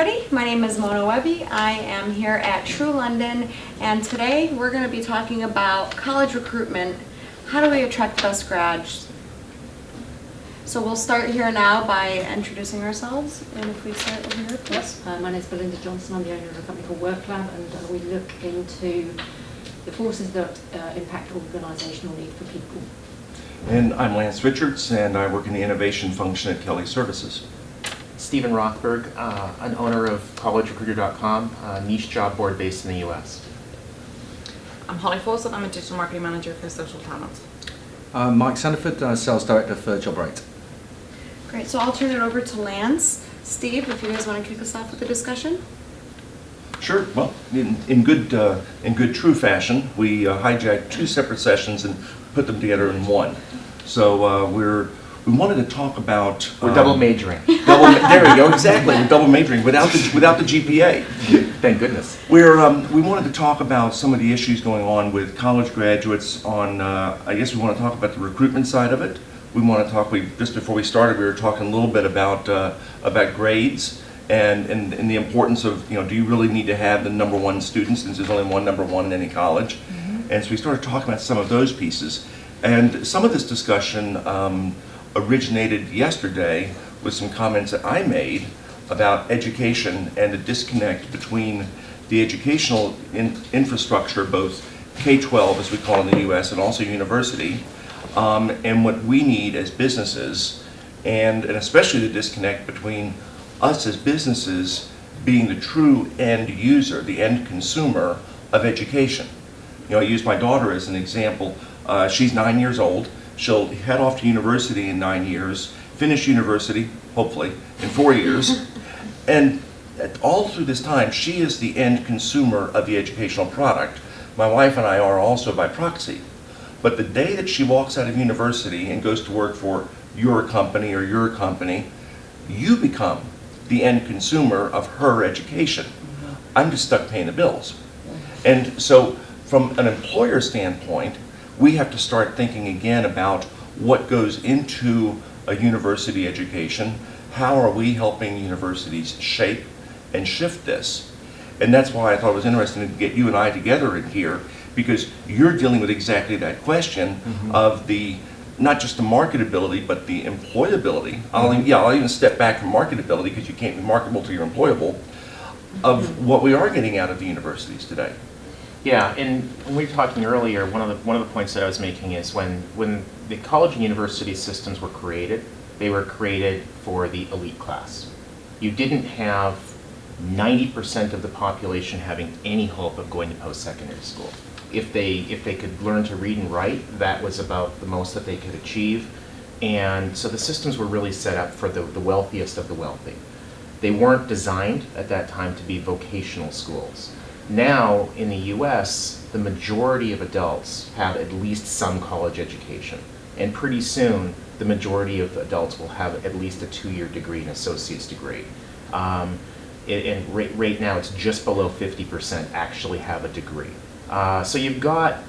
everybody. My name is Mona Webby. I am here at truLondon, and today we're going to be talking about college recruitment. How do we attract the best grads? So we'll start here now by introducing ourselves, and if we start over here, please. My name is Belinda Johnson. I'm the owner of a company called WorkLab, and we look into the forces that impact organisational need for people. And I'm Lance Richards, and I work in the innovation function at Kelly Services. Stephen Rothberg, an owner of collegerecruiter.com, a niche job board based in the U.S. I'm Holly Fawcett. I'm a digital marketing manager for Social Talent. Mike Sandiford, sales director for JobRate. Great, so I'll turn it over to Lance. Steve, if you guys want to kick us off with the discussion. Sure. Well, in good true fashion, we hijacked two separate sessions and put them together in one. So we wanted to talk about We're double majoring. There we go. Exactly. We're double majoring without the GPA. Thank goodness. We wanted to talk about some of the issues going on with college graduates. I guess we want to talk about the recruitment side of it. We want to talk. Just before we started, we were talking a little bit about grades. And the importance of, do you really need to have the number one student, since there's only one number one in any college? Mm-hmm. And so we started talking about some of those pieces. And some of this discussion originated yesterday with some comments that I made about education and the disconnect between the educational infrastructure, both K-12, as we call it in the U.S., and also university, and what we need as businesses, and especially the disconnect between us as businesses being the true end user, the end consumer of education. I use my daughter as an example. She's 9 years old. She'll head off to university in 9 years, finish university, hopefully, in 4 years. And all through this time, she is the end consumer of the educational product. My wife and I are also by proxy. But the day that she walks out of university and goes to work for your company, you become the end consumer of her education. I'm just stuck paying the bills. And so from an employer standpoint, we have to start thinking again about what goes into a university education. How are we helping universities shape and shift this? And that's why I thought it was interesting to get you and I together in here, because you're dealing with exactly that question of not just the marketability, but the employability. I'll even step back from marketability, because you can't be marketable till you're employable, of what we are getting out of the universities today. Yeah, and when we were talking earlier, one of the points that I was making is when the college and university systems were created, they were created for the elite class. You didn't have 90% of the population having any hope of going to post-secondary school. If they could learn to read and write, that was about the most that they could achieve. And so the systems were really set up for the wealthiest of the wealthy. They weren't designed at that time to be vocational schools. Now, in the US, the majority of adults have at least some college education. And pretty soon, the majority of adults will have at least a 2-year degree, an associate's degree. And right now, it's just below 50% actually have a degree. So you've got,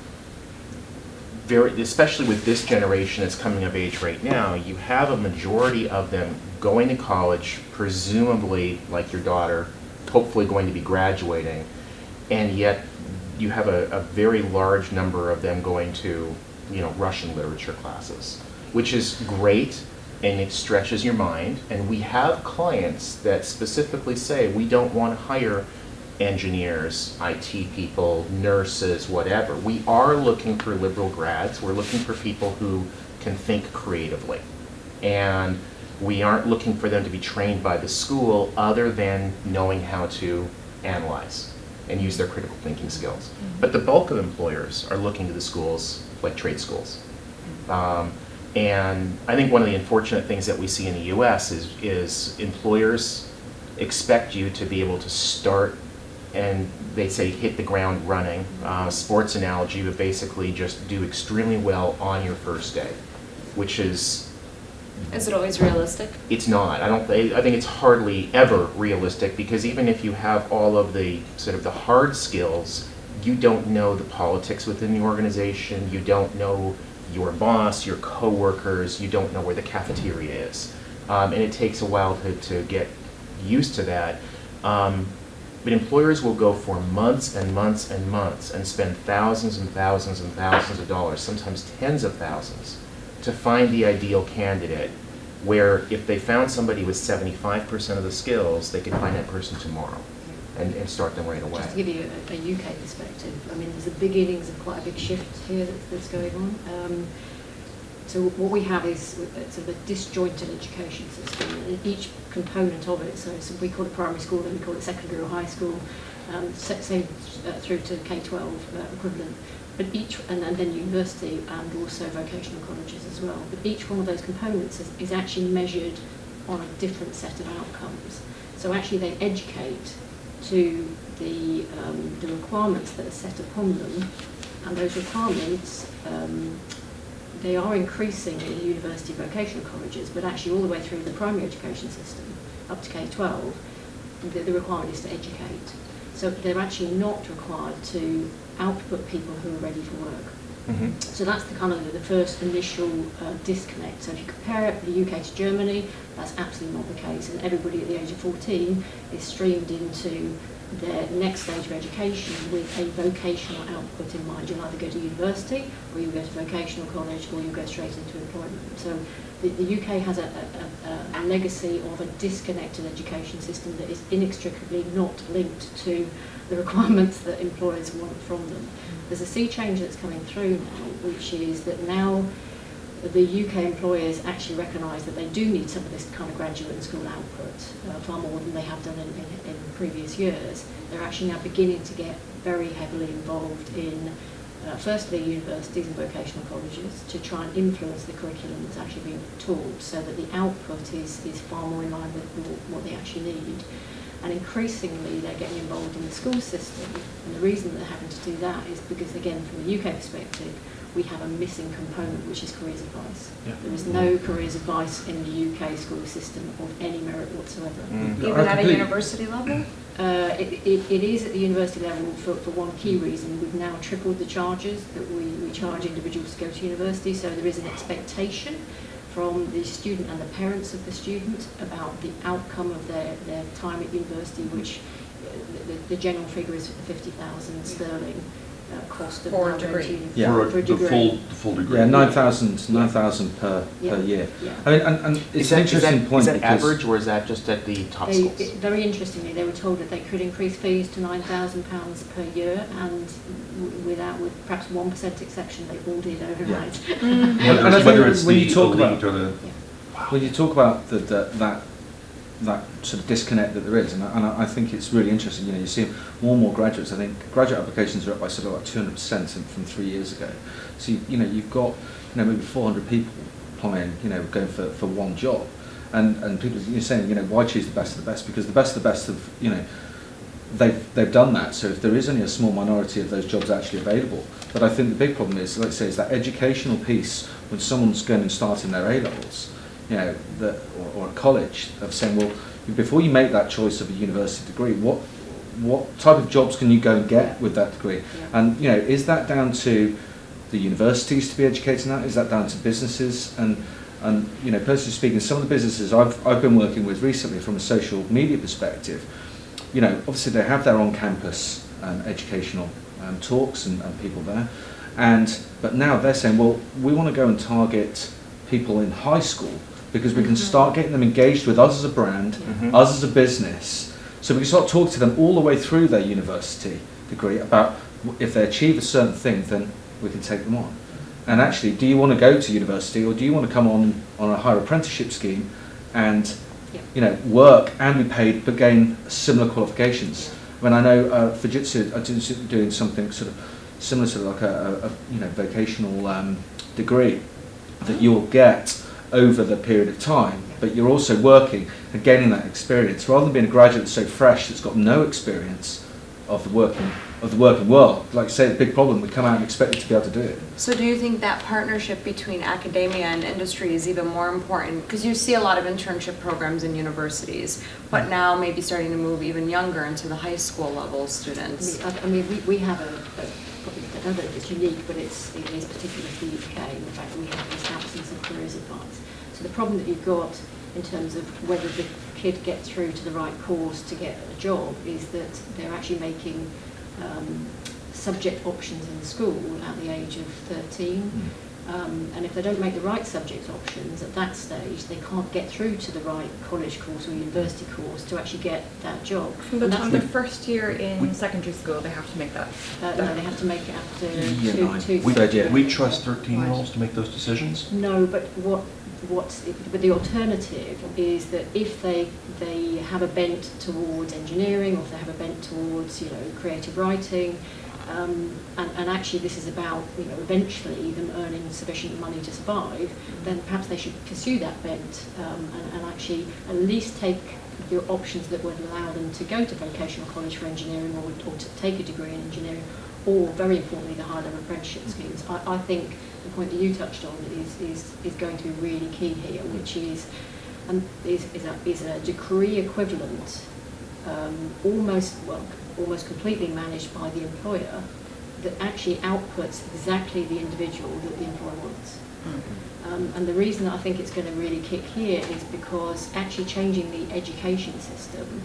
especially with this generation that's coming of age right now, you have a majority of them going to college, presumably, like your daughter, hopefully going to be graduating, and yet you have a very large number of them going to, Russian literature classes, which is great, and it stretches your mind. And we have clients that specifically say, we don't want to hire engineers, IT people, nurses, whatever. We are looking for liberal grads. We're looking for people who can think creatively. And we aren't looking for them to be trained by the school other than knowing how to analyze and use their critical thinking skills. But the bulk of employers are looking to the schools like trade schools. And I think one of the unfortunate things that we see in the US is employers expect you to be able to start, and they say hit the ground running. Sports analogy, but basically just do extremely well on your first day, which is... Is it always realistic? It's not. I think it's hardly ever realistic, because even if you have all of the sort of the hard skills, you don't know the politics within the organization, you don't know your boss, your coworkers, you don't know where the cafeteria is. And it takes a while to get used to that. But employers will go for months and months and months and spend thousands and thousands and thousands of dollars, sometimes tens of thousands, to find the ideal candidate, where if they found somebody with 75% of the skills, they could find that person tomorrow and start them right away. Just to give you a UK perspective, I mean, there's the beginnings of quite a big shift here that's going on. So what we have is sort of a disjointed education system, and each component of it, so we call it primary school, then we call it secondary or high school, same through to K-12 equivalent, but and then university and also vocational colleges as well. But each one of those components is actually measured on a different set of outcomes. So actually they educate to the requirements that are set upon them, and those requirements they are increasing in university vocational colleges, but actually all the way through the primary education system, up to K-12, the requirement is to educate. So they're actually not required to output people who are ready for work. Mm-hmm. So that's the kind of the first initial disconnect. So if you compare the UK to Germany, that's absolutely not the case, and everybody at the age of 14 is streamed into their next stage of education with a vocational output in mind. You'll either go to university, or you go to vocational college, or you go straight into employment. So the UK has a legacy of a disconnected education system that is inextricably not linked to the requirements that employers want from them. There's a sea change that's coming through now, which is that now the UK employers actually recognise that they do need some of this kind of graduate and school output, far more than they have done in previous years. They're actually now beginning to get very heavily involved in, firstly, universities and vocational colleges to try and influence the curriculum that's actually being taught, so that the output is far more in line with what they actually need. And increasingly they're getting involved in the school system, and the reason they're having to do that is because, again, from a UK perspective, we have a missing component, which is careers advice. Yeah. There is no careers advice in the UK school system of any merit whatsoever. Even at a university level? It is at the university level for one key reason. We've now tripled the charges that we charge individuals to go to university, so there is an expectation from the student and the parents of the student about the outcome of their time at university, which the general figure is 50,000 sterling cost of For a now degree. going to Yeah. for a the degree. full degree. Yeah, 9,000 per year. Yeah. I mean, and it's an interesting point Is that because average, or is that just at the top They, schools? very interestingly, they were told that they could increase fees to £9,000 per year, and with perhaps 1% exception, they all did overnight. And I think Whether it's when the you talk about- elite or the... when you talk about that sort of disconnect that there is, and I think it's really interesting. You know, you see more and more graduates. I think graduate applications are up by sort of like 200% from 3 years ago. So you've got maybe 400 people applying, going for one job, and people saying why choose the best of the best, because the best of the best have they've done that. So if there is only a small minority of those jobs actually available, but I think the big problem is, let's say, is that educational piece when someone's going and starting their A levels. Or a college, of saying, well, before you make that choice of a university degree, what type of jobs can you go and get with that degree? Yeah. And is that down to the universities to be educating that? Is that down to businesses? And personally speaking, some of the businesses I've been working with recently from a social media perspective, obviously they have their on-campus educational talks and people there, but now they're saying, well, we want to go and target people in high school, because we can start getting them engaged with us as a brand, us as a business, so we can start talking to them all the way through their university degree about if they achieve a certain thing, then we can take them on. And actually, do you want to go to university, or do you want to come on a higher apprenticeship scheme and work and be paid but gain similar qualifications? When I know Fujitsu are doing something sort of similar to like a vocational degree that you'll get over the period of time, but you're also working and gaining that experience, rather than being a graduate that's so fresh that's got no experience of the working world. Like I say, the big problem, we come out and expect you to be able to do it. So do you think that partnership between academia and industry is even more important? Because you see a lot of internship programs in universities, but now maybe starting to move even younger into the high school level students. I mean, we have probably, I don't know if it's unique, but it is particular to the UK, in the fact that we have this absence of careers advice. So the problem that you've got in terms of whether the kid gets through to the right course to get a job is that they're actually making subject options in school at the age of 13. And if they don't make the right subject options at that stage, they can't get through to the right college course or university course to actually get that job. From the And time that's the first year in secondary school, they have to make that. no, they have to make it after Year nine. two. We, Third year. we trust 13-year-olds to make those decisions? No, but but the alternative is that if they have a bent towards engineering, or if they have a bent towards creative writing, and actually this is about eventually them earning sufficient money to survive, then perhaps they should pursue that bent and actually at least take the options that would allow them to go to vocational college for engineering or to take a degree in engineering, or very importantly the high level apprenticeship schemes. I think the point that you touched on is going to be really key here, which is a degree equivalent, almost completely managed by the employer, that actually outputs exactly the individual that the employer wants. And the reason that I think it's going to really kick here is because actually changing the education system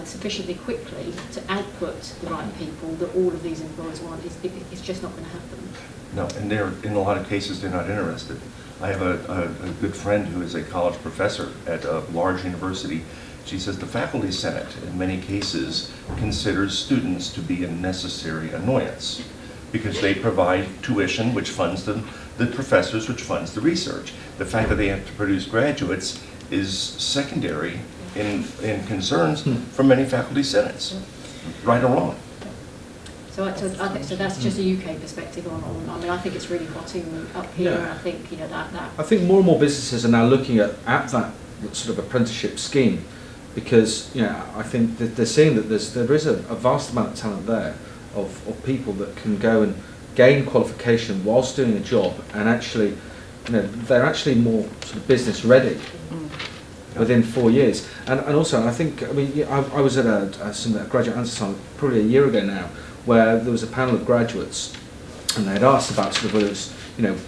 sufficiently quickly to output the right people that all of these employers want is just not going to happen. No, and in a lot of cases, they're not interested. I have a good friend who is a college professor at a large university. She says the faculty senate, in many cases, considers students to be a necessary annoyance because they provide tuition, which funds the professors, which funds the research. The fact that they have to produce graduates is secondary in concerns from many faculty senates, right or wrong. So I think that's just a UK perspective on. I mean, I think it's really hotting up here. Yeah. I think that. I think more and more businesses are now looking at that sort of apprenticeship scheme, because I think that they're seeing that there is a vast amount of talent there of people that can go and gain qualification whilst doing a job, and actually they're actually more sort of business ready within 4 years. And also I think I was at a graduate answer time probably a year ago now, where there was a panel of graduates and they'd asked about sort of whether it's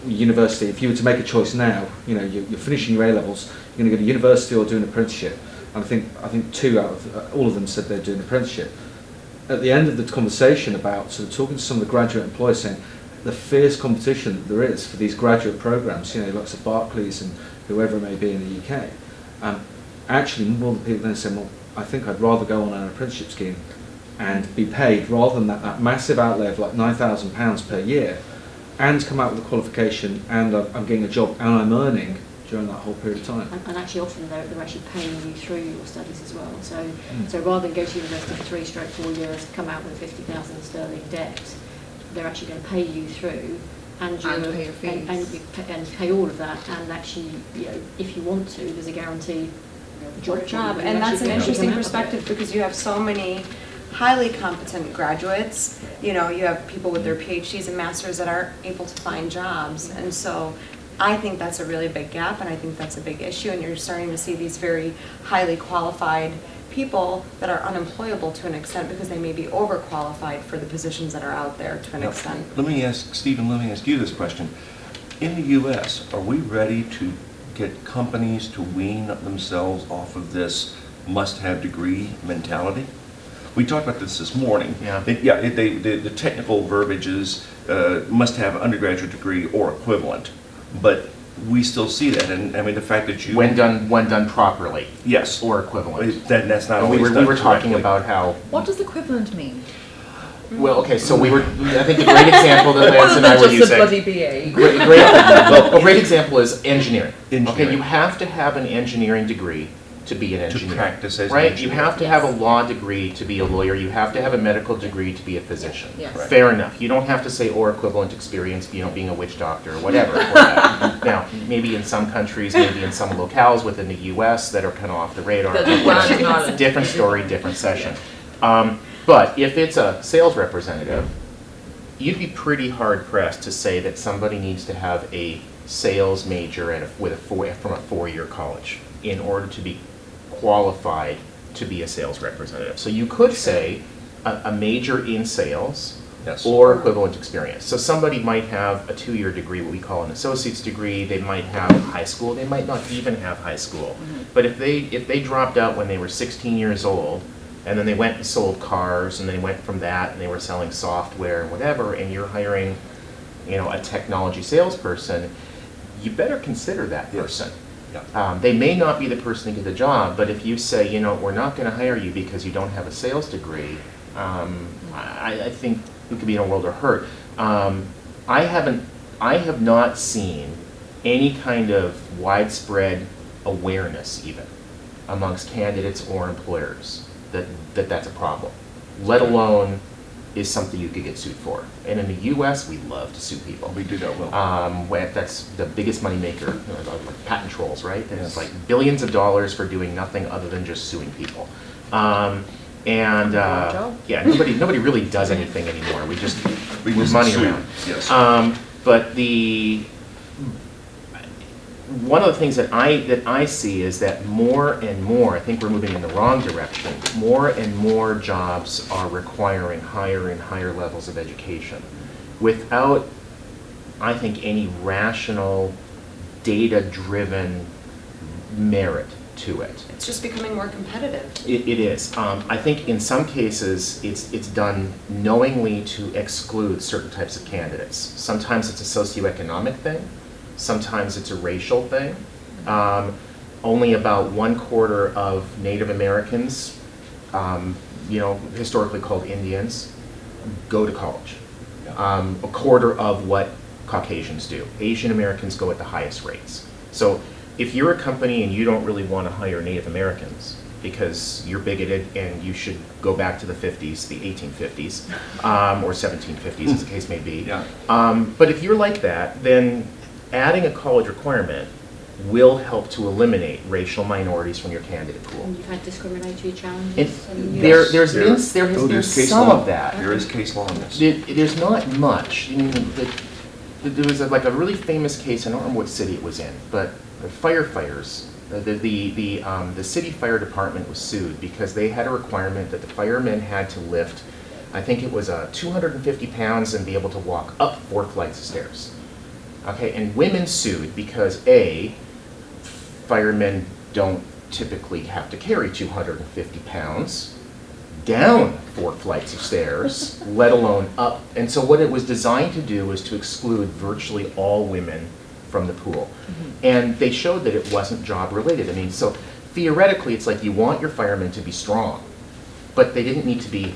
university, if you were to make a choice now, you're finishing your A-levels, you're going to go to university or do an apprenticeship. And I think 2 out of all of them said they'd do an apprenticeship. At the end of the conversation about sort of talking to some of the graduate employers, saying the fierce competition that there is for these graduate programs, like of Barclays and whoever it may be in the UK, actually more than people then saying, well, I think I'd rather go on an apprenticeship scheme and be paid rather than that massive outlay of like £9,000 per year, and come out with a qualification, and I'm getting a job and I'm earning during that whole period of time. And actually often they're actually paying you through your studies as well. So rather than go to university for 3-4 years, come out with 50,000 sterling debt, they're actually going to pay you through and pay your fees. and pay all of that. And actually, if you want to, there's a guaranteed job. And that's an interesting perspective, because you have so many highly competent graduates. You have people with their PhDs and masters that aren't able to find jobs, and so I think that's a really big gap, and I think that's a big issue, and you're starting to see these very highly qualified people that are unemployable to an extent because they may be overqualified for the positions that are out there to an extent. Let me ask you this question. In the U.S., are we ready to get companies to wean themselves off of this must-have degree mentality? We talked about this morning. Yeah. The technical verbiage is must have an undergraduate degree or equivalent, but we still see that. And I mean, the fact that you When done properly. Yes. Or equivalent. That's not And always we done were talking correctly. about how. What does equivalent mean? Well, okay, so I think a great example that Lance Other and I than were just a using. bloody BA. A great example is engineering. Okay, you have to have an engineering degree to be an engineer. To practice as an right? engineer. You have to have a law degree to be a lawyer. You have to have a medical degree to be a physician. Yes. Right. Fair enough. You don't have to say or equivalent experience, being a witch doctor or whatever. Now, maybe in some countries, maybe in some locales within the U.S. that are kind of off the radar. Not Different story, different session. But if it's a sales representative, you'd be pretty hard pressed to say that somebody needs to have a sales major from a 4-year college in order to be qualified to be a sales representative. So you could say a major in sales Yes. or equivalent experience. So somebody might have a 2-year degree, what we call an associate's degree. They might have high school. They might not even have high school. But if they dropped out when they were 16 years old, and then they went and sold cars, and then they went from that, and they were selling software and whatever, and you're hiring, a technology salesperson, you better consider that Yes. person. Yeah. They may not be the person to get the job, but if you say, we're not going to hire you because you don't have a sales degree, I think we could be in a world of hurt. I have not seen any kind of widespread awareness even amongst candidates or employers that's a problem, let alone is something you could get sued for. And in the U.S., we love to sue people. We do that well. That's the biggest moneymaker, like patent trolls, right? And it's Yes. like billions of dollars for doing nothing other than just suing people. Yeah, nobody really does anything anymore. We just We move just money sue. around. Yes. But one of the things that I see is that more and more, I think we're moving in the wrong direction, more and more jobs are requiring higher and higher levels of education without, I think, any rational, data-driven merit to it. It's just becoming more competitive. It is. I think in some cases it's done knowingly to exclude certain types of candidates. Sometimes it's a socioeconomic thing. Sometimes it's a racial thing. Only about 1/4 of Native Americans, historically called Indians, go to college. A quarter of what Caucasians do. Asian Americans go at the highest rates. So if you're a company and you don't really want to hire Native Americans because you're bigoted and you should go back to the 50s, the 1850s, or 1750s as the case may be. Yeah. But if you're like that, then adding a college requirement will help to eliminate racial minorities from your candidate pool. And you've had discriminatory challenges. There's case some law. of that. There is case law on this. There's not much. There was a really famous case. I don't remember what city it was in, but the firefighters, the city fire department was sued because they had a requirement that the firemen had to lift, I think it was 250 pounds and be able to walk up 4 flights of stairs. Okay, and women sued because A, firemen don't typically have to carry 250 pounds down 4 flights of stairs, let alone up. And so what it was designed to do was to exclude virtually all women from the pool. And they showed that it wasn't job related. I mean, so theoretically it's like you want your firemen to be strong, but they didn't need to be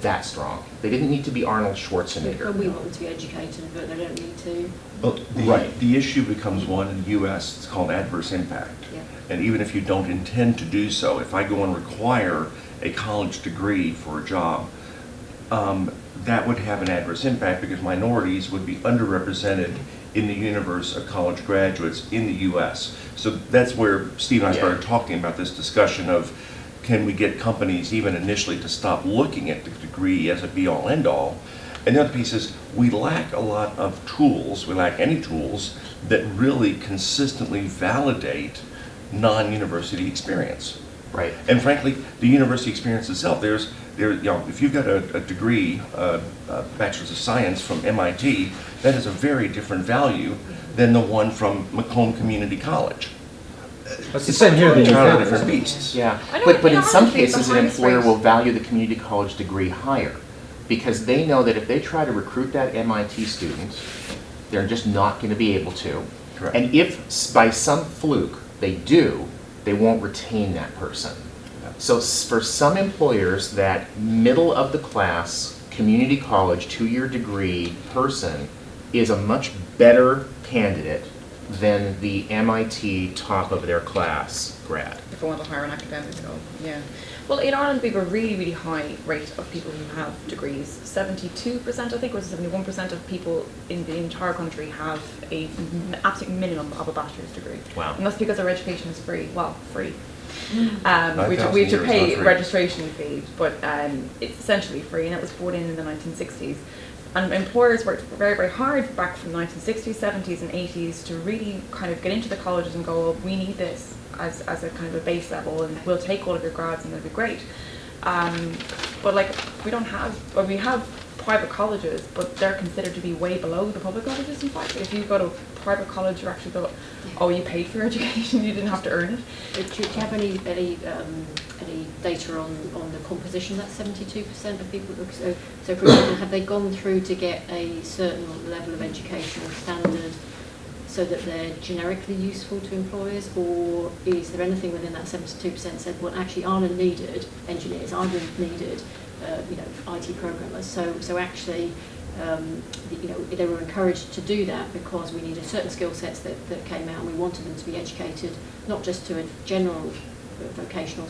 that strong. They didn't need to be Arnold Schwarzenegger. But we want them to be educated, but they don't need to. Well, Right. the issue becomes one in the U.S., it's called adverse impact. Yeah. And even if you don't intend to do so, if I go and require a college degree for a job, that would have an adverse impact because minorities would be underrepresented in the universe of college graduates in the U.S. So that's where Steve and I started talking about this discussion of can we get companies even initially to stop looking at the degree as a be-all, end-all. And the other piece is we lack a lot of tools, we lack any tools that really consistently validate non-university experience. Right. And frankly, the university experience itself, if you've got a degree, a Bachelor's of Science from MIT, that has a very different value than the one from Macomb Community College. That's the same here in the Entirely UK. different beasts. Yeah, I know, but in some honestly, it's the cases, an highest employer rate. will value the community college degree higher because they know that if they try to recruit that MIT student, they're just not going to be able to. Correct. And if by some fluke they do, they won't retain that person. So for some employers, that middle of the class community college 2-year degree person is a much better candidate than the MIT top of their class grad. If I want to hire an academic job, yeah. Well, in Ireland we have a really, really high rate of people who have degrees. 72%, I think, or 71% of people in the entire country have a absolute minimum of a bachelor's degree. Wow. And that's because our education is free. Well, free. We have 9,000 to euros, pay not free. registration fees, but it's essentially free, and it was brought in the 1960s. And employers worked very, very hard back from the 1960s, 70s and 80s to really kind of get into the colleges and go, well, we need this as a kind of a base level, and we'll take all of your grads and it'll be great. But like, we don't have, or we have private colleges, but they're considered to be way below the public colleges. In fact, if you go to a private college, you're actually thought, oh, you paid for your education, you didn't have to earn it. Do you have any data on the composition of that 72% of people? So for example, have they gone through to get a certain level of educational standard so that they're generically useful to employers, or is there anything within that 72% said, well, actually aren't needed engineers, aren't needed IT programmers? So actually, they were encouraged to do that because we needed certain skill sets that came out, and we wanted them to be educated not just to a general educational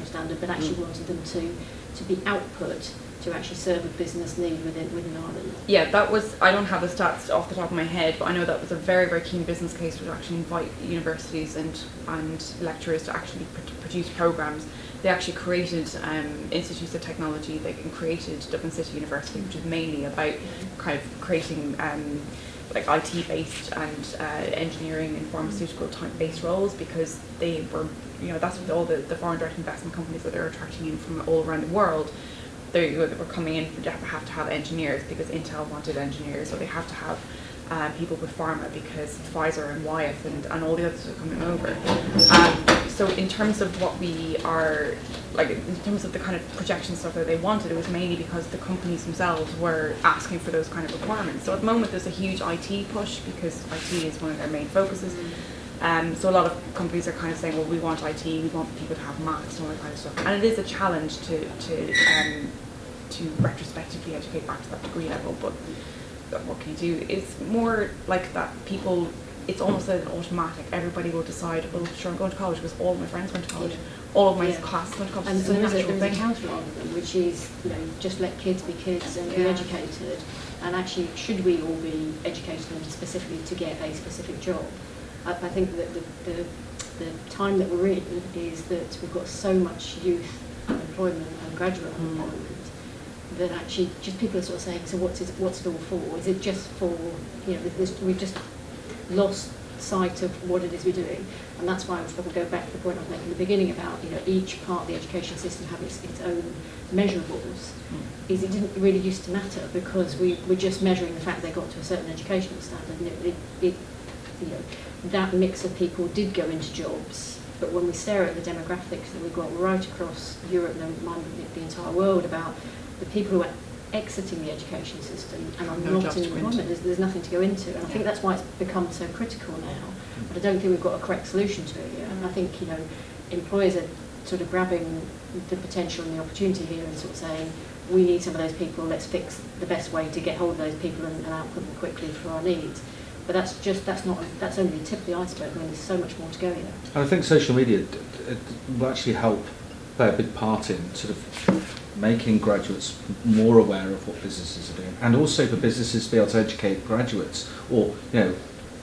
standard, but actually wanted them to be output to actually serve a business need within Ireland. Yeah, that was, I don't have the stats off the top of my head, but I know that was a very, very keen business case to actually invite universities and lecturers to actually produce programmes. They actually created institutes of technology. They created Dublin City University, which is mainly about kind of creating like IT-based and engineering and pharmaceutical type-based roles, because they were, that's what all the foreign direct investment companies that they're attracting in from all around the world. They were coming in, they have to have engineers because Intel wanted engineers, or they have to have people with pharma because Pfizer and Wyeth and all the others are coming over. So in terms of what we are, like in terms of the kind of projection stuff that they wanted, it was mainly because the companies themselves were asking for those kind of requirements. So at the moment there's a huge IT push because IT is one of their main focuses. So a lot of companies are kind of saying, well, we want IT, we want people to have maths and all that kind of stuff. And it is a challenge to retrospectively educate back to that degree level, but what can you do? It's more like that people, it's almost an automatic. Everybody will decide, well, sure, I'm going to college because all of my friends went to college. All of my classes went to college. And It's a there is natural a thing. counter argument, which is, just let kids be kids and be educated. And actually, should we all be educating them specifically to get a specific job? I think that the time that we're in is that we've got so much youth unemployment and graduate unemployment that actually just people are sort of saying, so what's it all for? Is it just for, we've just lost sight of what it is we're doing, and that's why I will go back to the point I was making at the beginning about each part of the education system having its own measurables. Is it didn't really used to matter because we were just measuring the fact they got to a certain educational standard, and that mix of people did go into jobs. But when we stare at the demographics that we've got right across Europe and the entire world about the people who are exiting the education system and are not in employment, there's nothing to go into. And I think that's why it's become so critical now. But I don't think we've got a correct solution to it yet. And I think, employers are sort of grabbing the potential and the opportunity here and sort of saying, we need some of those people, let's fix the best way to get hold of those people and output them quickly for our needs. But that's only the tip of the iceberg. I mean, there's so much more to go here. And I think social media will actually help play a big part in sort of making graduates more aware of what businesses are doing, and also for businesses to be able to educate graduates or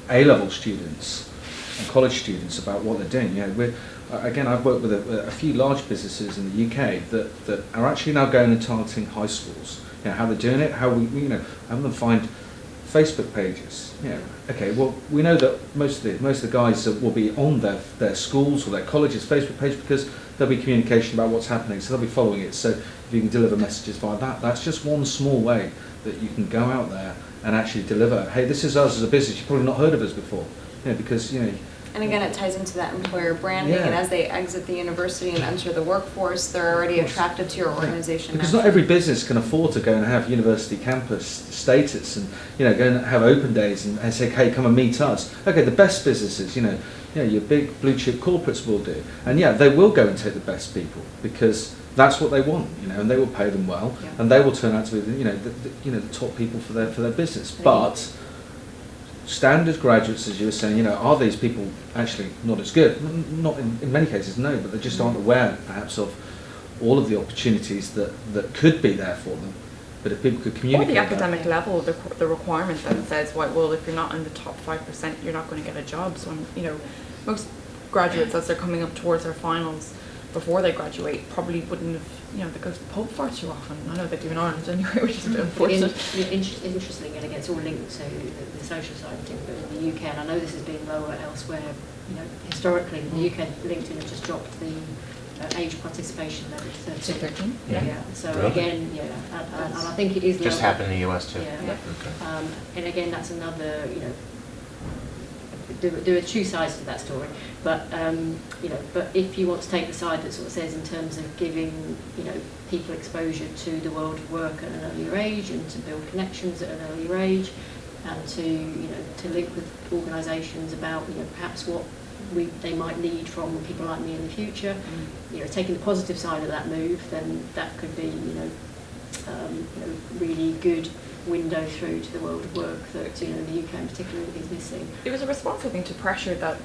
A-level students and college students about what they're doing. I've worked with a few large businesses in the UK that are actually now going and targeting high schools. How they're doing it, how we having them find Facebook pages. Okay, well, we know that most of the guys that will be on their schools or their colleges' Facebook page because there'll be communication about what's happening, so they'll be following it. So if you can deliver messages via that's just one small way that you can go out there and actually deliver, hey, this is us as a business, you've probably not heard of us before, because And again, it ties into that employer branding, and as they exit the university and enter the workforce, they're already attracted to your organization. Because not every business can afford to go and have university campus status and go and have open days and say, hey, come and meet us. Okay, the best businesses, your big blue chip corporates will do, and they will go and take the best people because that's what they want, and they will pay them well, and they will turn out to be the top people for their business. But standard graduates, as you were saying, are these people actually not as good? Not in many cases, no, but they just aren't aware, perhaps, of all of the opportunities that could be there for them. But if people could communicate, or the academic level, the requirement that says, well, if you're not in the top 5%, you're not going to get a job. So, most graduates, as they're coming up towards their finals, before they graduate, probably wouldn't have, they go to the pub far too often. I know they do in Ireland anyway, which is a bit unfortunate. Interesting, and again, it's all linked to the social side of things, but in the UK, and I know this has been lower elsewhere, historically, in the UK, LinkedIn has just dropped the age participation level to 13. To 13? Yeah. So Really? again, and I think it is Just lower. happened in the US too. Yeah. Okay. And again, that's another, there are two sides to that story. But but if you want to take the side that sort of says in terms of giving people exposure to the world of work at an earlier age and to build connections at an earlier age, and to link with organisations about perhaps what they might need from people like me in the future. Taking the positive side of that move, then that could be really good window through to the world of work that the UK in particular is missing. It was a response, I think, to pressure that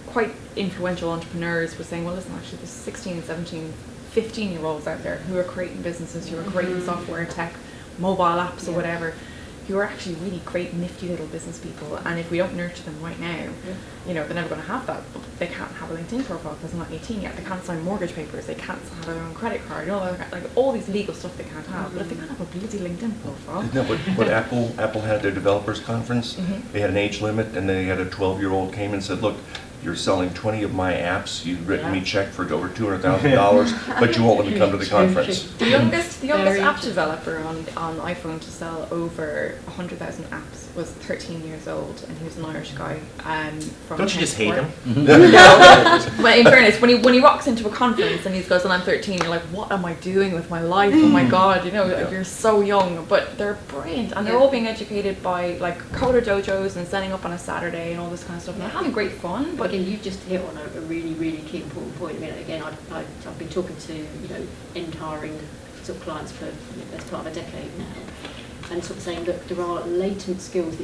quite influential entrepreneurs were saying, well, listen, actually, there's 16, 17, 15-year-olds out there who are creating businesses, who are creating software, tech, mobile apps or whatever, who are actually really great, nifty little business people. And if we don't nurture them right now, they're never going to have that. They can't have a LinkedIn profile because they're not 18 yet. They can't sign mortgage papers. They can't have their own credit card. Like all these legal stuff they can't have. But if they can't have a bloody LinkedIn profile. Isn't that what Apple had at their developers conference? They had an age limit, and they had a 12-year-old came and said, look, you're selling 20 of my apps, you've written me a check for over $200,000, but you won't let me come to the conference. The youngest app developer on iPhone to sell over 100,000 apps was 13 years old, and he was an Irish guy. Don't you just hate him? No. But in fairness, when he walks into a conference and he goes, and I'm 13, you're like, what am I doing with my life? Oh my God, you're so young. But they're brilliant, and they're all being educated by like coder dojos and setting up on a Saturday and all this kind of stuff. And they're having great fun. But again, you've just hit on a really, really key important point. I mean, again, I've been talking to end hiring sort of clients for best part of a decade now, and sort of saying, look, there are latent skills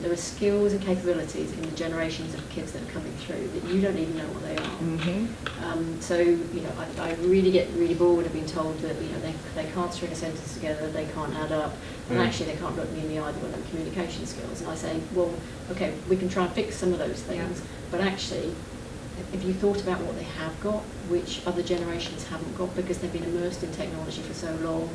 there are skills and capabilities in the generations of kids that are coming through that you don't even know what they are. So I really get really bored of being told that they can't string a sentence together, they can't add up, and actually they can't look me in the eye, they've got no communication skills. And I say, well, okay, we can try and fix some of those things, but actually, if you thought about what they have got, which other generations haven't got because they've been immersed in technology for so long,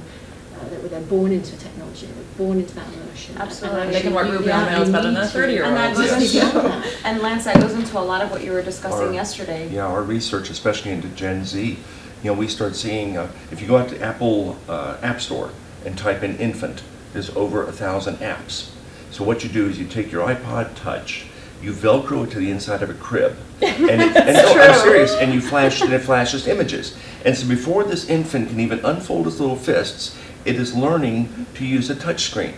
they're born into technology, they're born into that immersion. Absolutely. And they can work Ruby on Rails better than a 30-year-old. And that goes into, and Lance, that goes into a lot of what you were discussing yesterday. Yeah, our research, especially into Gen Z, we start seeing, if you go out to Apple App Store and type in infant, there's over 1,000 apps. So what you do is you take your iPod Touch, you Velcro it to the inside of a crib, and I'm serious, and it flashes images. And so before this infant can even unfold its little fists, it is learning to use a touch screen.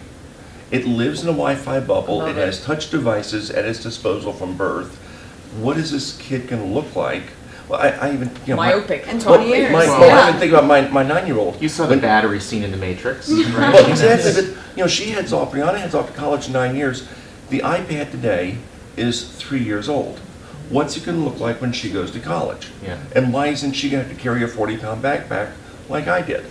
It lives in a Wi-Fi bubble. It has touch devices at its disposal from birth. What is this kid going to look like? Well, I even myopic in 20 years. I even think about my 9-year-old. You saw the battery scene in The Matrix, right? Well, exactly. But Brianna heads off to college in 9 years. The iPad today is 3 years old. What's it going to look like when she goes to college? Yeah. And why isn't she going to have to carry a 40-pound backpack like I did?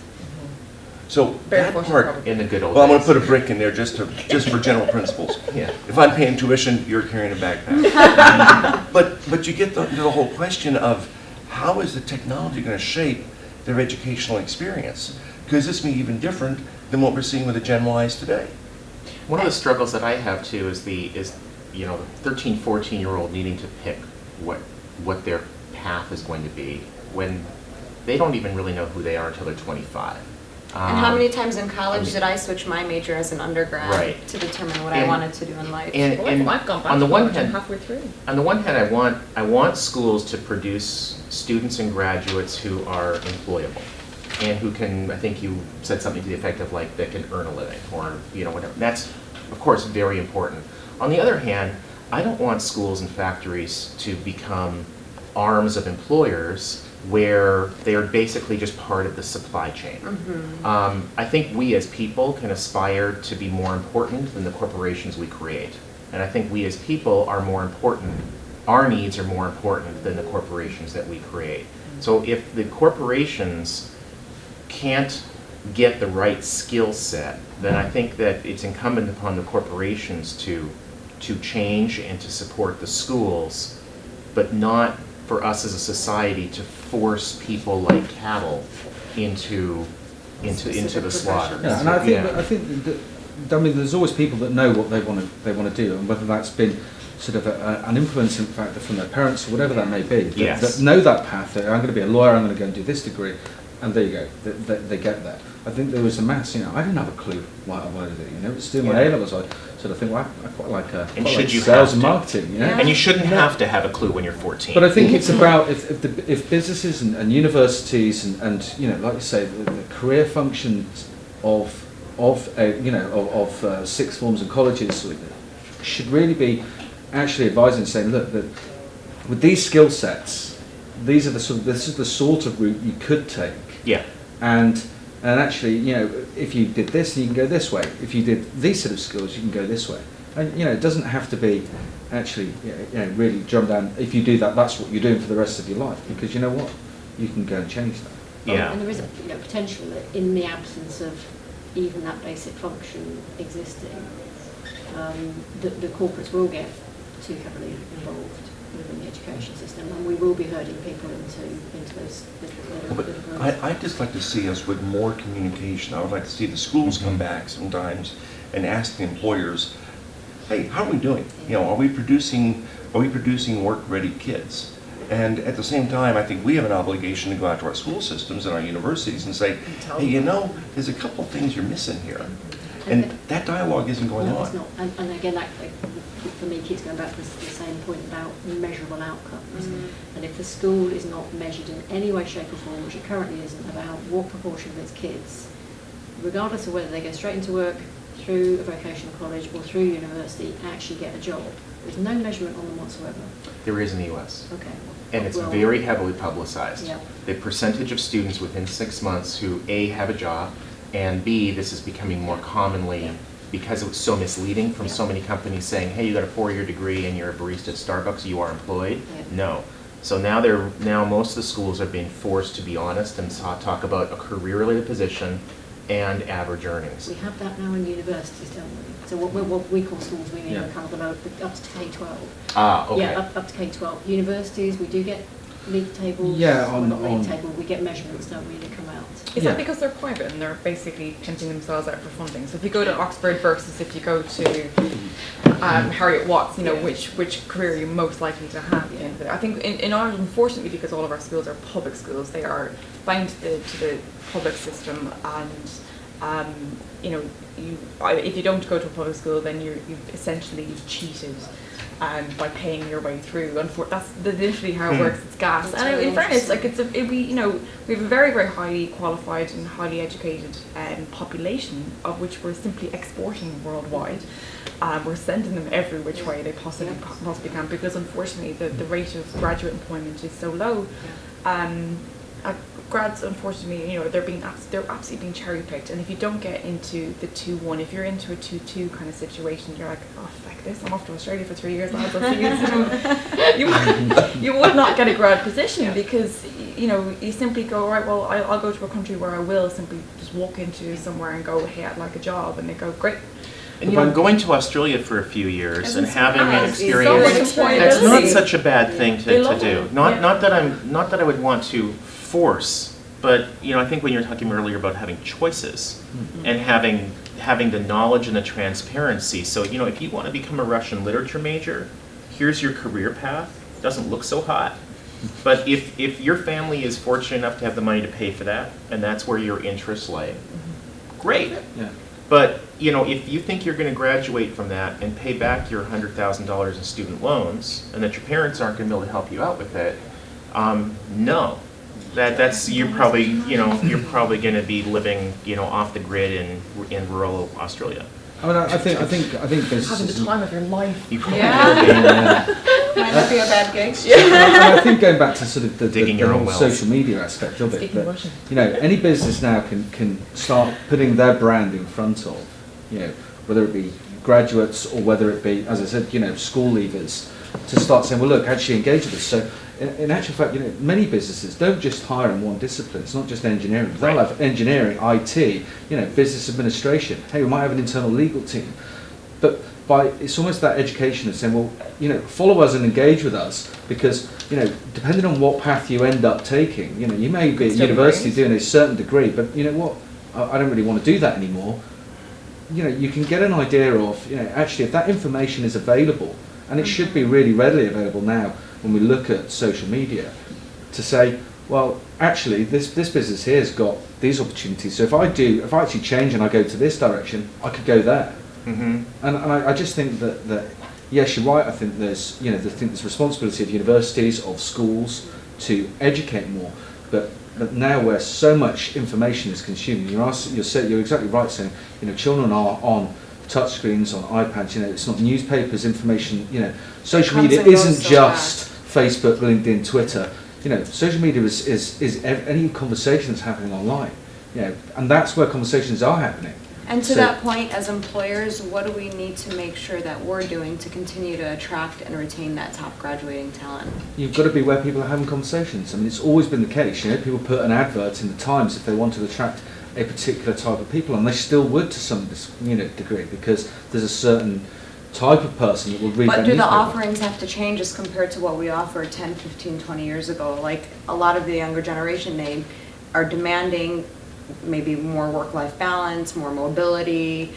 So that part, in the good old well, I'm going days. to put a brick in there just for general principles. Yeah. If I'm paying tuition, you're carrying a backpack. but you get the whole question of how is the technology going to shape their educational experience? Because this may be even different than what we're seeing with the Gen Ys today. One of the struggles that I have too is the 13, 14-year-old needing to pick what their path is going to be when they don't even really know who they are until they're 25. And how many times in college did I switch my major as an undergrad to determine what I wanted to do in life? And I've gone back on the to one college hand, halfway through. On the one hand, I want schools to produce students and graduates who are employable and who can, I think you said something to the effect of like that can earn a living or whatever. That's of course very important. On the other hand, I don't want schools and factories to become arms of employers where they're basically just part of the supply chain. I think we as people can aspire to be more important than the corporations we create. And I think we as people are more important, our needs are more important than the corporations that we create. So if the corporations can't get the right skill set, then I think that it's incumbent upon the corporations to change and to support the schools, but not for us as a society to force people like cattle into the slaughter. Yeah, and I think that, there's always people that know what they want to do, and whether that's been sort of an influencing factor from their parents or whatever that may be, Yes. that know that path, that I'm going to be a lawyer, I'm going to go and do this degree, and there you go, they get there. I think there was a maths, I didn't have a clue what I wanted to do, it's still my Yeah. A-levels, I sort of think, well, I quite like, And should you sales have and to? marketing, Yeah. And you shouldn't have to have a clue when you're 14. But I think it's about if businesses and universities and like you say, the career functions of sixth forms and colleges should really be actually advising, saying, look, that with these skill sets, this is the sort of route you could take, Yeah. and actually, if you did this, you can go this way. If you did these sort of skills, you can go this way. And it doesn't have to be actually really drum down. If you do that, that's what you're doing for the rest of your life. Because you know what, you can go and change that. Yeah. And there is a potential that in the absence of even that basic function existing, the corporates will get too heavily involved within the education system, and we will be herding people into those But little I'd just like to see us with more communication. I would like to see the schools come back sometimes and ask the employers, hey, how are we doing? Are we producing work-ready kids? And at the same time, I think we have an obligation to go out to our school systems and our universities and say, hey, there's a couple of things you're missing here. And that dialogue isn't going No, on. it's not. And again, that for me keeps going back to the same point about measurable outcomes. And if the school is not measured in any way, shape or form, which it currently isn't, about what proportion of its kids, regardless of whether they go straight into work through a vocational college or through university, actually get a job. There's no measurement on them whatsoever. There is in the US. Okay. And it's Well, very heavily publicized. Yeah. The percentage of students within 6 months who A, have a job, and B, this is becoming more commonly because it was so misleading from so many companies saying, hey, you got a 4-year degree and you're a barista at Starbucks, you are employed. Yeah. No. So now most of the schools are being forced to be honest and talk about a career-related position and average earnings. We have that now in universities, don't we? So what we call schools, we mean Yeah. kind of below, up to K-12. Ah, okay. Yeah, up to K-12. Universities, we do get league tables. Yeah, Well, on- not league on- table, we get measurements, don't we, that come out. Is Yeah. that because they're private and they're basically pimping themselves out for funding? So if you go to Oxford versus if you go to Harriet Watts, which career are you most likely to have at the end of it? I think in Ireland, unfortunately, because all of our schools are public schools, they are bound to the public system, and if you don't go to a public school, then you've essentially cheated by paying your way through. That's literally how it works. It's gas. That's And very in fairness, interesting. we have a very, very highly qualified and highly educated population, of which we're simply exporting worldwide. We're sending them every which way they possibly can, because unfortunately the rate of graduate employment is so low. Grads, unfortunately, they're absolutely being cherry picked, and if you don't get into the 2-1, if you're into a 2-2 kind of situation, you're like, oh, fuck this, I'm off to Australia for 3 years, lads, I'll see you. You would not get a grad position because you simply go, all right, well, I'll go to a country where I will simply just walk into somewhere and go, hey, I'd like a job, and they go, great. And going to Australia for a few years and having an It's so experience, much that's not employability. such a bad thing They to love do. it. Not that I would want to force, but I think when you were talking earlier about having choices and having the knowledge and the transparency. So if you want to become a Russian literature major, here's your career path. Doesn't look so hot. But if your family is fortunate enough to have the money to pay for that, and that's where your interests lay, great. Yeah. But if you think you're going to graduate from that and pay back your $100,000 in student loans, and that your parents aren't going to be able to help you out with it, no, that's you're probably going to be living off the grid in rural Australia. I mean, I think Having businesses. the time of your life. You probably Yeah. will be. Might not be a bad gig. And I think going back to sort of the Digging your own whole wells. social media aspect of it, Speaking that, Russian. any business now can start putting their brand in front of, whether it be graduates or whether it be, as I said, school leavers, to start saying, well, look, actually engage with us. So in actual fact, many businesses don't just hire in one discipline. It's not just engineering. They'll Right. have engineering, IT, business administration. Hey, we might have an internal legal team. But it's almost that education of saying, well, follow us and engage with us, because, depending on what path you end up taking, you may be at Study university degrees. doing a certain degree, but you know what, I don't really want to do that anymore. You can get an idea of, actually, if that information is available, And it should be really readily available now when we look at social media to say, well, actually, this business here has got these opportunities. So if I actually change and I go to this direction, I could go there. Mm-hmm. And I just think that yes, you're right. I think there's responsibility of universities, of schools to educate more. But now where so much information is consumed, you're exactly right saying, children are on touchscreens, on iPads. It's not newspapers, information. Social Comes media and goes isn't so just Facebook, LinkedIn, Twitter. Social media is any conversation that's happening online. And that's where conversations are happening. And to So- that point, as employers, what do we need to make sure that we're doing to continue to attract and retain that top graduating talent? You've got to be where people are having conversations. I mean, it's always been the case. People put an advert in the Times if they want to attract a particular type of people, and they still would to some degree, because there's a certain type of person that will read But that do the newspaper. offerings have to change as compared to what we offered 10, 15, 20 years ago? Like, a lot of the younger generation, they are demanding maybe more work-life balance, more mobility,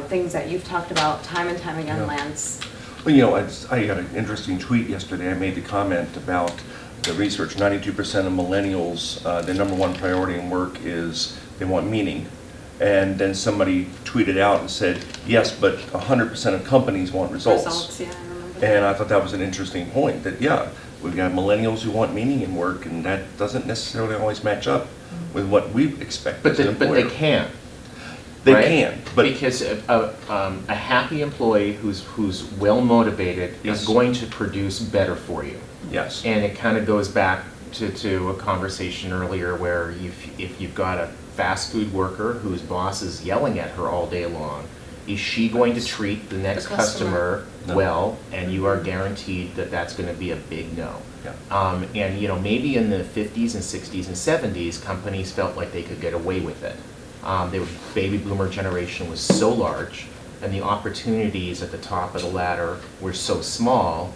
things that you've talked about time and time again, Yeah. Lance. Well, I got an interesting tweet yesterday. I made the comment about the research. 92% of millennials, their number one priority in work is they want meaning. And then somebody tweeted out and said, yes, but 100% of companies want results. Yeah, I remember that. And I thought that was an interesting point, that, we've got millennials who want meaning in work, and that doesn't necessarily always match up with what we expect But as an employer. they can. They right? can, but Because a happy employee who's well motivated Yes. is going to produce better for you. yes. And it kind of goes back to a conversation earlier where if you've got a fast food worker whose boss is yelling at her all day long, is she going to treat the next The customer. customer No. well? And you are guaranteed that that's going to be a big no. Yeah. And maybe in the 50s and 60s and 70s, companies felt like they could get away with it. The baby boomer generation was so large, and the opportunities at the top of the ladder were so small,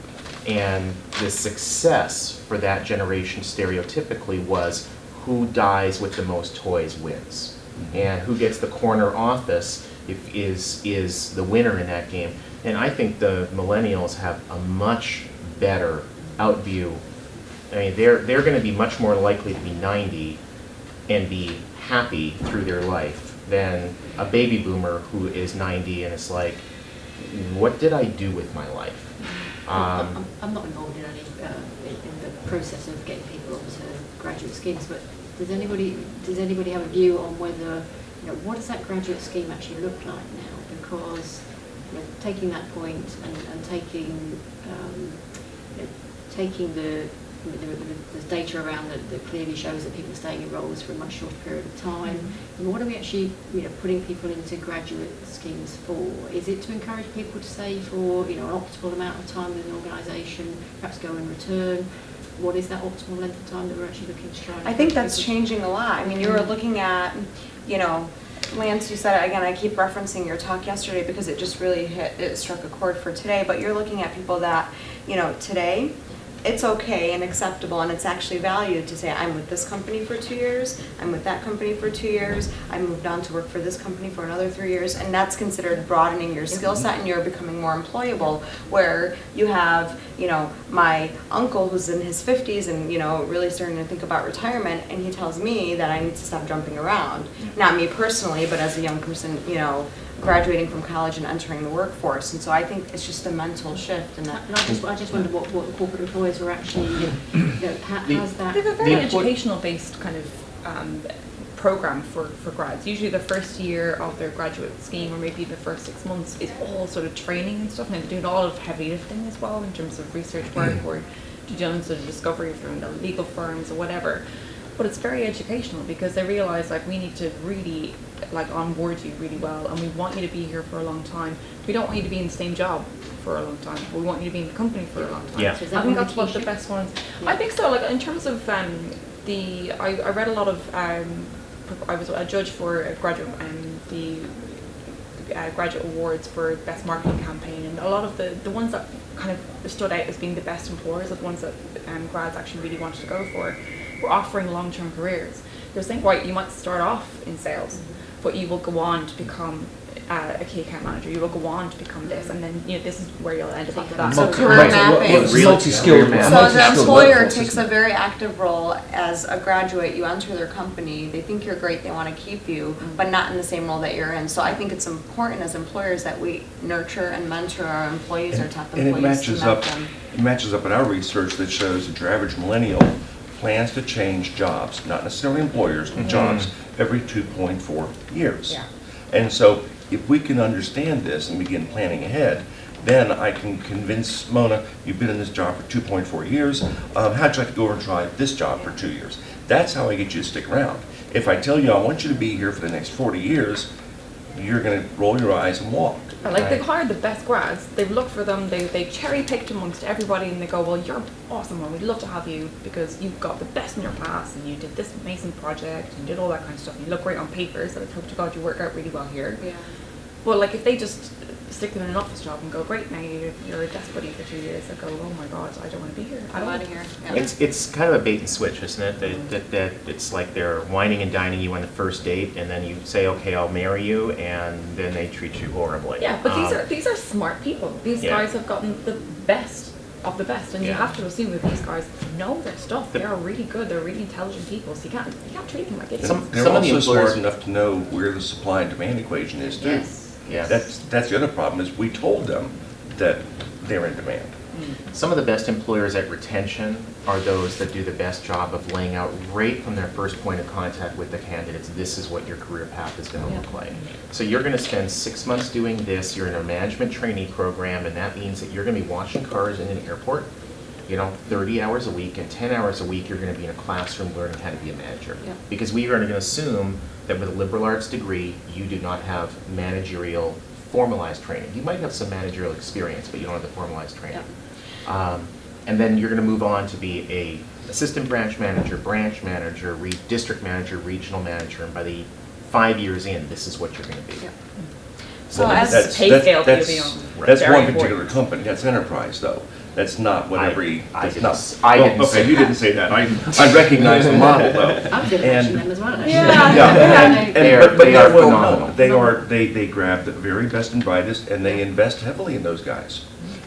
and the success for that generation stereotypically was who dies with the most toys wins, and who gets the corner office is the winner in that game. And I think the millennials have a much better outview. I mean, they're going to be much more likely to be 90 and be happy through their life than a baby boomer who is 90 and it's like, what did I do with my life? I'm not involved in any in the process of getting people onto graduate schemes, but does anybody have a view on whether, what does that graduate scheme actually look like now? Because taking that point and taking the data around that clearly shows that people are staying in roles for a much shorter period of time. Mm-hmm. And what are we actually putting people into graduate schemes for? Is it to encourage people to stay for an optimal amount of time with an organisation, perhaps go and return? What is that optimal length of time that we're actually looking to try and I think encourage that's people? changing a lot. I mean, you were looking at, Lance, you said it again, I keep referencing your talk yesterday because it just really it struck a chord for today, but you're looking at people that, today, it's okay and acceptable and it's actually valued to say, I'm with this company for 2 years, I'm with that company for 2 years, I moved on to work for this company for another 3 years, and that's considered broadening your skill set and you're becoming more employable, where you have, my uncle who's in his 50s and, really starting to think about retirement, and he tells me that I need to stop jumping around. Not me personally, but as a young person, graduating from college and entering the workforce. And so I think it's just a mental shift. And And I just wondered what the corporate employers were actually, how's that? They have a very The employ- educational-based kind of program for grads. Usually the first year of their graduate scheme, or maybe the first 6 months, is all sort of training and stuff. And they're doing a lot of heavy lifting as well in terms of research work or due diligence or discovery from the legal firms or whatever. But it's very educational because they realise we need to really onboard you really well, and we want you to be here for a long time. We don't want you to be in the same job for a long time. We want you to be in the company for a long time. Yeah. So is that I think one that's of one the of the key best ones. Yeah. I think so. In terms of I read a lot of. I was a judge for a graduate the graduate awards for best marketing campaign, and a lot of the ones that kind of stood out as being the best employers, are the ones that grads actually really wanted to go for, were offering long-term careers. They're saying, right, you might start off in sales, but you will go on to become a key account manager. You will go on to become this, and then this is where you'll end up after that. So Multi- career multi- mapping. well, it's Really multi-skilled. career So mapping. the multi-skilled employer workforce, takes isn't a it? very active role as a graduate. You enter their company, they think you're great, they want to keep you, but not in the same role that you're in. So I think it's important as employers that we nurture and mentor our employees, our top And it employees to matches met up, them. it matches up in our research that shows that your average millennial plans to change jobs, not necessarily employers, but jobs, every 2.4 years. Yeah. And so if we can understand this and begin planning ahead, then I can convince Mona, you've been in this job for 2.4 years, how'd you like to go over and try this job for 2 years? That's how I get you to stick around. If I tell you I want you to be here for the next 40 years, you're going to roll your eyes and walk. Like they've hired the best grads, they've looked for them, they cherry picked amongst everybody, and they go, well, you're awesome, and we'd love to have you because you've got the best in your class, and you did this amazing project, and you did all that kind of stuff, and you look great on paper, so let's hope to God you work out really well here. Yeah. But like if they just stick them in an office job and go, great, now you're a desk buddy for 2 years, they go, oh my God, I don't want to be here. I'm out of here. Yeah. It's kind of a bait and switch, isn't it? That it's like they're whining and dining you on the first date, and then you say, okay, I'll marry you, and then they treat you horribly. Yeah, but these are smart people. These Yeah. guys have gotten the best of the best, and you Yeah. have to assume that these guys know their stuff. They are really good. They're really intelligent people. So you can't treat them like idiots. They're Some of the also employers- smart enough to know where the supply and demand equation is too. Yes. Yeah. That's the other problem, is we told them that they're in demand. Some of the best employers at retention are those that do the best job of laying out right from their first point of contact with the candidates, this is what your career path is going to look like. So you're going to spend 6 months doing this, you're in a management trainee program, and that means that you're going to be washing cars in an airport, 30 hours a week, and 10 hours a week you're going to be in a classroom learning how to be a manager. Yeah. Because we are going to assume that with a liberal arts degree, you do not have managerial formalized training. You might have some managerial experience, but you don't have the formalized training. And then you're going to move on to be a assistant branch manager, district manager, regional manager, and by the 5 years in, this is what you're going to be. Yeah. So Well, as that's- pay that's- scale that's- you'll be on. That's Very one important. particular company, that's enterprise though. That's not what I every, that's didn't not. s- I didn't Okay, say you didn't say that. I recognize the model though. I'm going to mention them as well, actually. Yeah. Yeah, They are- but they are well, no, phenomenal. they grab the very best and brightest and they invest heavily in those guys.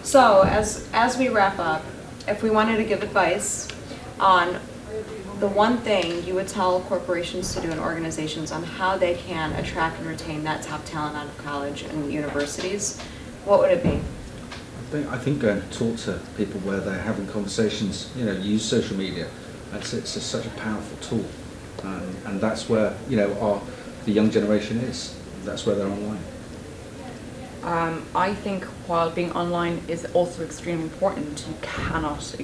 So as we wrap up, if we wanted to give advice on the one thing you would tell corporations to do and organizations on how they can attract and retain that top talent out of college and universities, what would it be? I think going to talk to people where they're having conversations, use social media. It's just such a powerful tool, and that's where the young generation is. That's where they're online. I think while being online is also extremely important, you cannot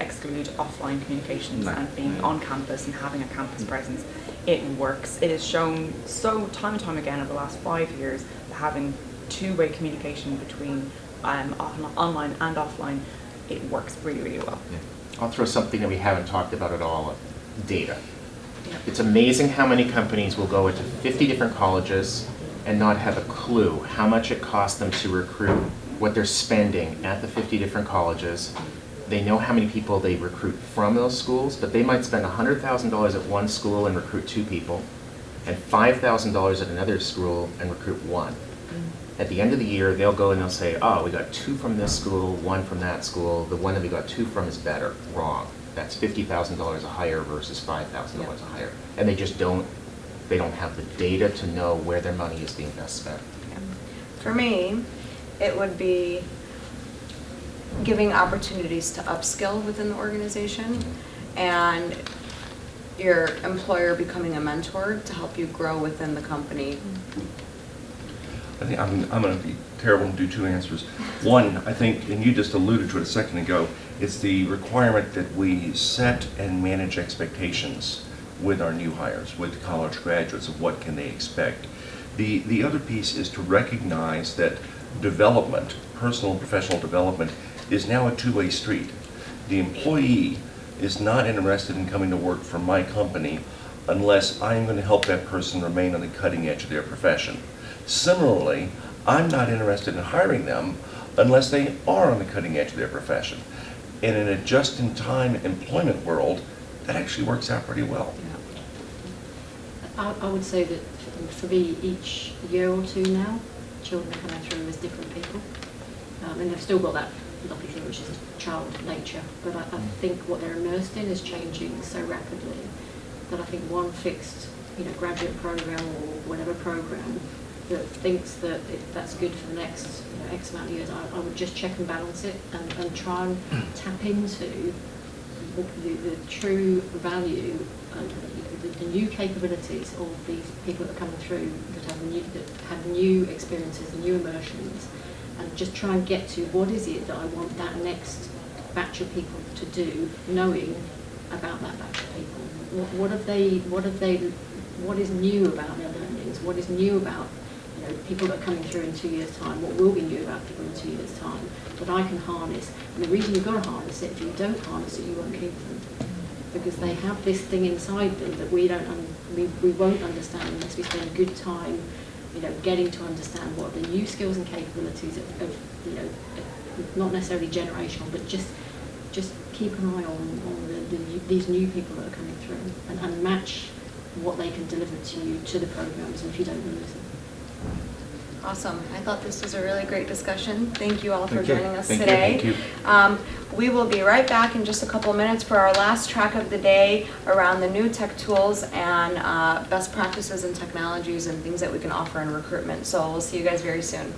exclude offline communications No. and being on campus and having a campus presence. It works. It is shown so time and time again over the last 5 years that having two-way communication between online and offline, it works really, really well. I'll throw something that we haven't talked about at all, data. Yeah. It's amazing how many companies will go into 50 different colleges and not have a clue how much it costs them to recruit, what they're spending at the 50 different colleges. They know how many people they recruit from those schools, but they might spend $100,000 at one school and recruit 2 people, and $5,000 at another school and recruit 1. At the end of the year, they'll go and they'll say, oh, we got 2 from this school, 1 from that school, the one that we got 2 from is better. Wrong. That's $50,000 a hire versus $5,000 a hire. And they just don't have the data to know where their money is being best spent. For me, it would be giving opportunities to upskill within the organization and your employer becoming a mentor to help you grow within the company. I think I'm going to be terrible and do 2 answers. One, I think, and you just alluded to it a second ago, it's the requirement that we set and manage expectations with our new hires, with college graduates, of what can they expect. The other piece is to recognize that development, personal and professional development, is now a 2-way street. The employee is not interested in coming to work for my company unless I am going to help that person remain on the cutting edge of their profession. Similarly, I'm not interested in hiring them unless they are on the cutting edge of their profession. And in a just-in-time employment world, that actually works out pretty well. I would say that for me, each year or 2 now, children are coming through as different people. And they've still got that lovely thing, which is child nature. But I think what they're immersed in is changing so rapidly that I think one fixed, graduate program or whatever program that thinks that that's good for the next X amount of years, I would just check and balance it and try and tap into the true value and the new capabilities of these people that are coming through that have new experiences, new immersions, and just try and get to what is it that I want that next batch of people to do, knowing about that batch of people. What is new about their learnings? What is new about people that are coming through in 2 years' time? What will be new about people in 2 years' time that I can harness? And the reason you've got to harness it, if you don't harness it, you won't keep them, because they have this thing inside them that we won't understand unless we spend a good time, getting to understand what the new skills and capabilities of not necessarily generational, but just keep an eye on these new people that are coming through and match what they can deliver to you to the programs, and if you don't lose them. Awesome. I thought this was a really great discussion. Thank you all for Thank you. joining us Thank you. today. Thank you. We will be right back in just a couple of minutes for our last track of the day around the new tech tools and best practices and technologies and things that we can offer in recruitment. So we'll see you guys very soon.